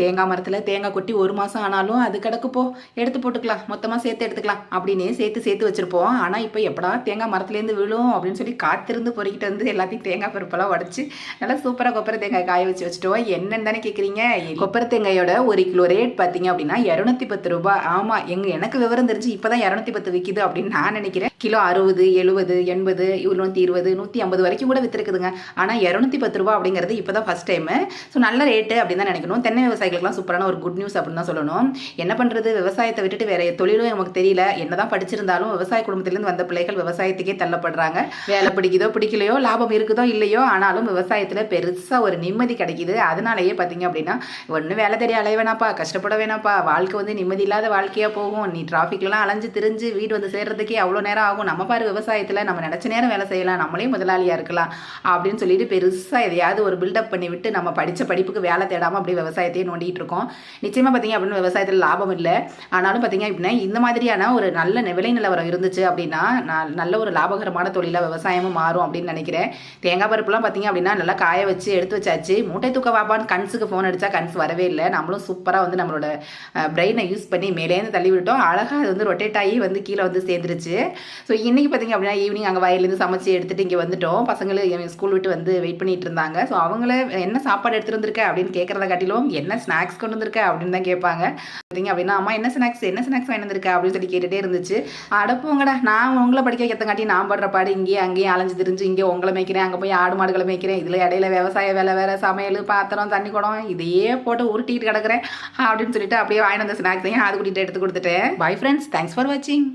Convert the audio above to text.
தேங்காய் மரத்தில் தேங்காய் கொட்டி 1 மாதம் ஆனாலும் அது கிடக்கு போ, எடுத்து போட்டுக்கலாம், மொத்தமாக சேர்த்து எடுத்துக்கலாம் அப்படின்னு சேர்த்து வச்சுருப்போம். ஆனால் இப்போ எப்படா தேங்காய் மரத்துலேருந்து விழும் அப்படின்னு சொல்லி காத்திருந்து பொறுக்கிட்டு வந்து எல்லாத்தையும் தேங்காய் பருப்பெல்லாம் உடச்சி நல்லா சூப்பராக கொப்பரை தேங்காய் காய வச்சுட்டோம். என்னன்னு தானே கேட்குறீங்க? கொப்பரை தேங்காயோட 1 கிலோ ரேட் பார்த்தீங்க அப்படின்னா 210 ரூபாய். ஆமாம், எனக்கு விவரம் தெரிஞ்சு இப்போ தான் 210 விற்கிது அப்படின்னு நான் நினைக்கிறேன். கிலோ 60, 70, 80, 120, 150 வரைக்கும் கூட விற்றுருக்குதுங்க. ஆனால் 210 ரூபா அப்படிங்கிறது இப்போ தான் ஃபஸ்ட் டைமு. ஸோ நல்ல ரேட்டு அப்படின்னு தான் நினைக்கணும். தென்னை விவசாயிகளுக்குலாம் சூப்பரான ஒரு குட் நியூஸ் அப்படின்னு தான் சொல்லணும். என்ன பண்ணுறது, விவசாயத்தை விட்டுட்டு வேற தொழிலும் நமக்கு தெரியல. என்னதான் படிச்சிருந்தாலும் விவசாய குடும்பத்திலேருந்து வந்த பிள்ளைகள் விவசாயத்துக்கே தள்ளப்படுறாங்க. வேலை பிடிக்குதோ பிடிக்கலையோ, லாபம் இருக்குதோ இல்லையோ, ஆனாலும் விவசாயத்தில் பெருசாக ஒரு நிம்மதி கிடைக்குது. அதனாலேயே பார்த்தீங்க அப்படின்னா ஒன்றும் வேலை தெரிய அலைய வேணாப்பா, கஷ்டப்பட வேணாப்பா, வாழ்க்கை வந்து நிம்மதி இல்லாத வாழ்க்கையாக போகும். நீ டிராஃபிக்லாம் அலைஞ்சு திரிஞ்சு வீடு வந்து சேர்றதுக்கே அவ்வளோ நேரம் ஆகும். நம்ம பாரு விவசாயத்தில் நம்ம நினச்ச நேரம் வேலை செய்யலாம், நம்மளே முதலாளியாக இருக்கலாம் அப்படின்னு சொல்லிட்டு பெருசாக எதையாவது ஒரு பில்டப் பண்ணி விட்டு நம்ம படித்த படிப்புக்கு வேலை தேடாமல் அப்படியே விவசாயத்தையே நோண்டிகிட்டு இருக்கோம். நிச்சயமாக பார்த்தீங்க அப்படின்னு விவசாயத்தில் லாபம் இல்லை. ஆனாலும் பார்த்தீங்க அப்படின்னா இந்த மாதிரியான ஒரு நல்ல விலை நிலவரம் இருந்துச்சு அப்படின்னா நல்ல ஒரு லாபகரமான தொழிலாக விவசாயமும் மாறும் அப்படின்னு நினைக்கிறேன். தேங்காய் பருப்புலாம் பார்த்தீங்க அப்படின்னா நல்லா காய வச்சு எடுத்து வச்சாச்சு. மூட்டை தூக்க வாப்பான்னு கன்ஸுக்கு ஃபோன் அடித்தா கன்ஸ் வரவே இல்லை. நம்மளும் சூப்பராக வந்து நம்மளோட பிரெயினை யூஸ் பண்ணி மேலேருந்து தள்ளி விட்டோம். அழகாக அது வந்து ரொட்டேட் ஆகி வந்து கீழே வந்து சேர்ந்துருச்சு. ஸோ இன்றைக்கி பார்த்தீங்க அப்படின்னா ஈவினிங் அங்கே வயலேருந்து சமைச்சு எடுத்துகிட்டு இங்கே வந்துட்டோம். பசங்களும் ஸ்கூல் விட்டு வந்து வெயிட் பண்ணிட்டு இருந்தாங்க. ஸோ அவங்கள என்ன சாப்பாடு எடுத்துகிட்டு வந்திருக்க அப்படின்னு கேட்குறத காட்டிலும் என்ன ஸ்நாக்ஸ் கொண்டு வந்திருக்க அப்படின்னு தான் கேட்பாங்க. பார்த்தீங்க அப்படின்னா அம்மா என்ன ஸ்நாக்ஸ் வாங்கி வந்திருக்க அப்படின்னு சொல்லி கேட்டுகிட்டே இருந்துச்சு. அடப்போங்கடா, நான் உங்களை படிக்க வைக்கிறங்காட்டி நான் படுற பாடு இங்கேயே அங்கேயும் அலைஞ்சு திரிஞ்சு இங்கே உங்களை மேய்க்கிறேன், அங்கே போய் ஆடு மாடுகளை மேய்க்கிறேன், இதில் இடையில விவசாய வேலை வேறு, சமையல், பாத்திரம், தண்ணி குடம் இதையே போட்டு உருட்டிட்டு கிடக்கிறேன் அப்படின்னு சொல்லிட்டு அப்படியே வாங்கி வந்த ஸ்நாக்ஸையும் அது கூட்டிகிட்டு எடுத்து கொடுத்துட்டேன். பை ஃப்ரெண்ட்ஸ், தேங்க்ஸ் ஃபார் வாட்சிங்.